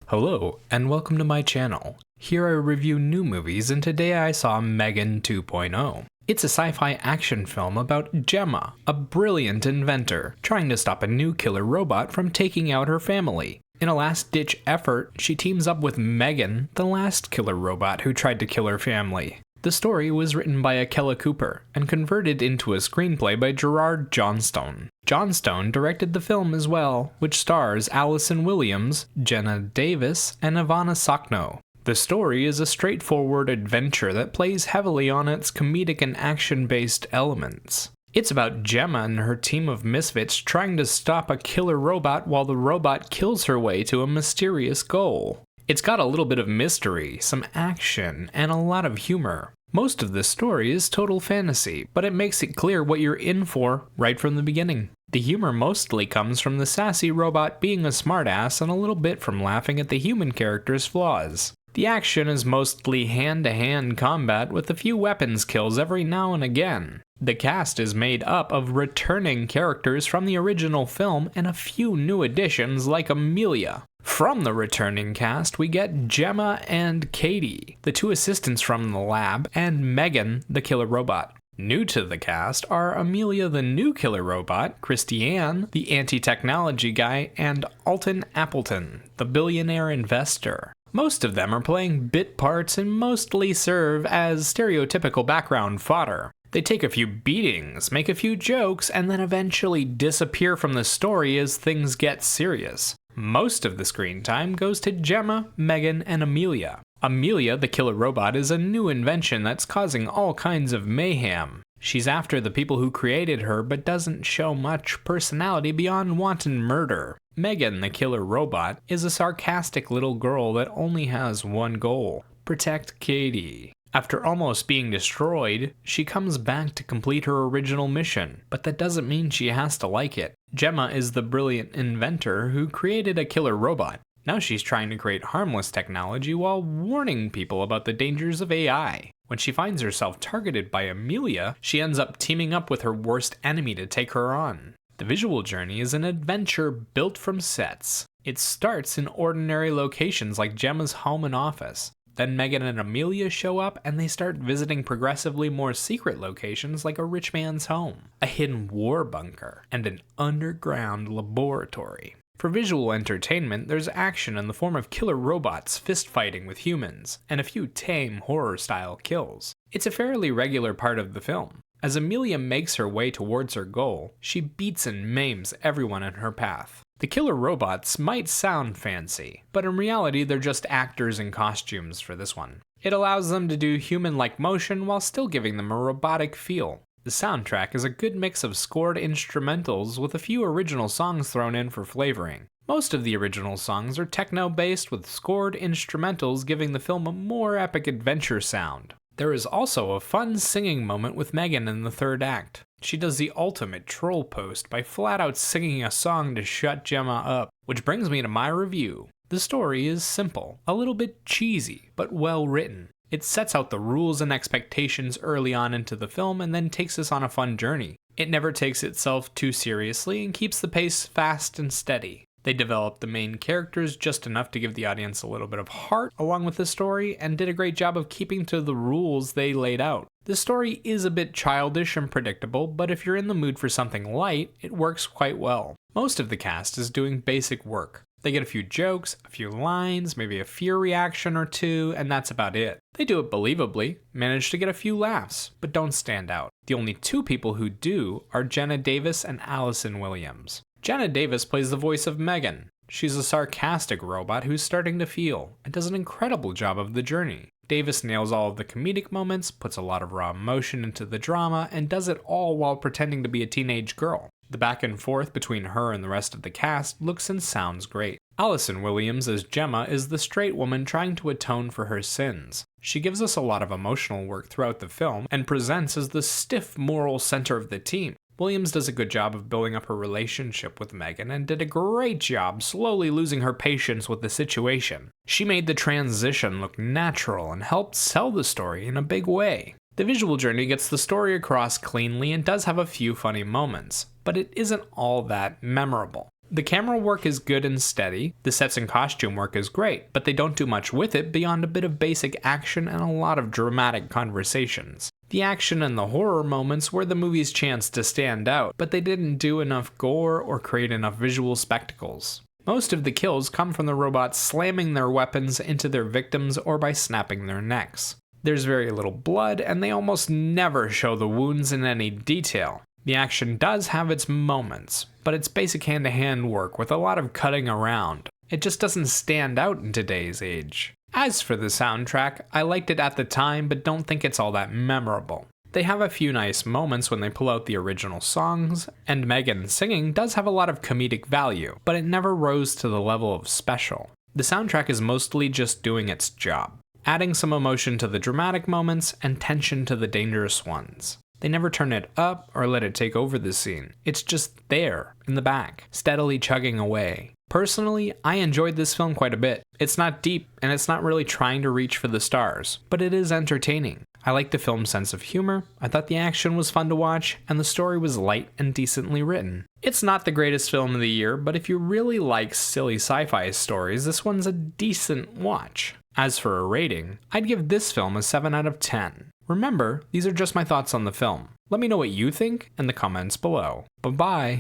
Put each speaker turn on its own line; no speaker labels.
Hello, and welcome to my channel. Here I review new movies, and today I saw M3gan 2.0. It's a sci-fi action film about Gemma, a brilliant inventor, trying to stop a new killer robot from taking out her family. In a last-ditch effort, she teams up with M3gan, the last killer robot who tried to kill her family. The story was written by Akela Cooper and converted into a screenplay by Gerard Johnstone. Johnstone directed the film as well, which stars Allison Williams, Jenna Davis, and Ivana Sakno. The story is a straightforward adventure that plays heavily on its comedic and action-based elements. It's about Gemma and her team of misfits trying to stop a killer robot while the robot kills her way to a mysterious goal. It's got a little bit of mystery, some action, and a lot of humor. Most of this story is total fantasy, but it makes it clear what you're in for right from the beginning. The humor mostly comes from the sassy robot being a smartass and a little bit from laughing at the human character's flaws. The action is mostly hand-to-hand combat with a few weapons kills every now and again. The cast is made up of returning characters from the original film and a few new additions like Amelia. From the returning cast, we get Gemma and Katie, the two assistants from the lab, and M3gan, the killer robot. New to the cast are Amelia, the new killer robot, Christiane, the anti-technology guy, and Alton Appleton, the billionaire investor. Most of them are playing bit parts and mostly serve as stereotypical background fodder. They take a few beatings, make a few jokes, and then eventually disappear from the story as things get serious. Most of the screen time goes to Gemma, M3gan, and Amelia. Amelia, the killer robot, is a new invention that's causing all kinds of mayhem. She's after the people who created her, but doesn't show much personality beyond wanton murder. M3gan, the killer robot, is a sarcastic little girl that only has one goal: protect Katie. After almost being destroyed, she comes back to complete her original mission, but that doesn't mean she has to like it. Gemma is the brilliant inventor who created a killer robot. Now she's trying to create harmless technology while warning people about the dangers of AI. When she finds herself targeted by Amelia, she ends up teaming up with her worst enemy to take her on. The visual journey is an adventure built from sets. It starts in ordinary locations like Gemma's home and office. Then M3gan and Amelia show up and they start visiting progressively more secret locations like a rich man's home, a hidden war bunker, and an underground laboratory. For visual entertainment, there's action in the form of killer robots fist-fighting with humans, and a few tame horror-style kills. It's a fairly regular part of the film. As Amelia makes her way towards her goal, she beats and maims everyone in her path. The killer robots might sound fancy, but in reality they're just actors in costumes for this one. It allows them to do human-like motion while still giving them a robotic feel. The soundtrack is a good mix of scored instrumentals with a few original songs thrown in for flavoring. Most of the original songs are techno-based with scored instrumentals giving the film a more epic adventure sound. There is also a fun singing moment with M3gan in the third act. She does the ultimate troll post by flat out singing a song to shut Gemma up, which brings me to my review. The story is simple, a little bit cheesy, but well written. It sets out the rules and expectations early on into the film and then takes us on a fun journey. It never takes itself too seriously and keeps the pace fast and steady. They developed the main characters just enough to give the audience a little bit of heart along with the story and did a great job of keeping to the rules they laid out. The story is a bit childish and predictable, but if you're in the mood for something light, it works quite well. Most of the cast is doing basic work. They get a few jokes, a few lines, maybe a fear reaction or two, and that's about it. They do it believably, manage to get a few laughs, but don't stand out. The only two people who do are Jenna Davis and Allison Williams. Jenna Davis plays the voice of M3gan. She's a sarcastic robot who's starting to feel, and does an incredible job of the journey. Davis nails all of the comedic moments, puts a lot of raw emotion into the drama, and does it all while pretending to be a teenage girl. The back and forth between her and the rest of the cast looks and sounds great. Allison Williams as Gemma is the straight woman trying to atone for her sins. She gives us a lot of emotional work throughout the film, and presents as the stiff moral center of the team. Williams does a good job of building up her relationship with M3gan and did a great job slowly losing her patience with the situation. She made the transition look natural and helped sell the story in a big way. The visual journey gets the story across cleanly and does have a few funny moments, but it isn't all that memorable. The camera work is good and steady, the sets and costume work is great, but they don't do much with it beyond a bit of basic action and a lot of dramatic conversations. The action and the horror moments were the movie's chance to stand out, but they didn't do enough gore or create enough visual spectacles. Most of the kills come from the robots slamming their weapons into their victims or by snapping their necks. There's very little blood, and they almost never show the wounds in any detail. The action does have its moments, but it's basic hand-to-hand work with a lot of cutting around. It just doesn't stand out in today's age. As for the soundtrack, I liked it at the time, but don't think it's all that memorable. They have a few nice moments when they pull out the original songs, and M3gan singing does have a lot of comedic value, but it never rose to the level of special. The soundtrack is mostly just doing its job, adding some emotion to the dramatic moments and tension to the dangerous ones. They never turn it up or let it take over the scene. It's just there, in the back, steadily chugging away. Personally, I enjoyed this film quite a bit. It's not deep, and it's not really trying to reach for the stars, but it is entertaining. I like the film's sense of humor, I thought the action was fun to watch, and the story was light and decently written. It's not the greatest film of the year, but if you really like silly sci-fi stories, this one's a decent watch. As for a rating, I'd give this film a 7 out of 10. Remember, these are just my thoughts on the film. Let me know what you think in the comments below. Bye-bye.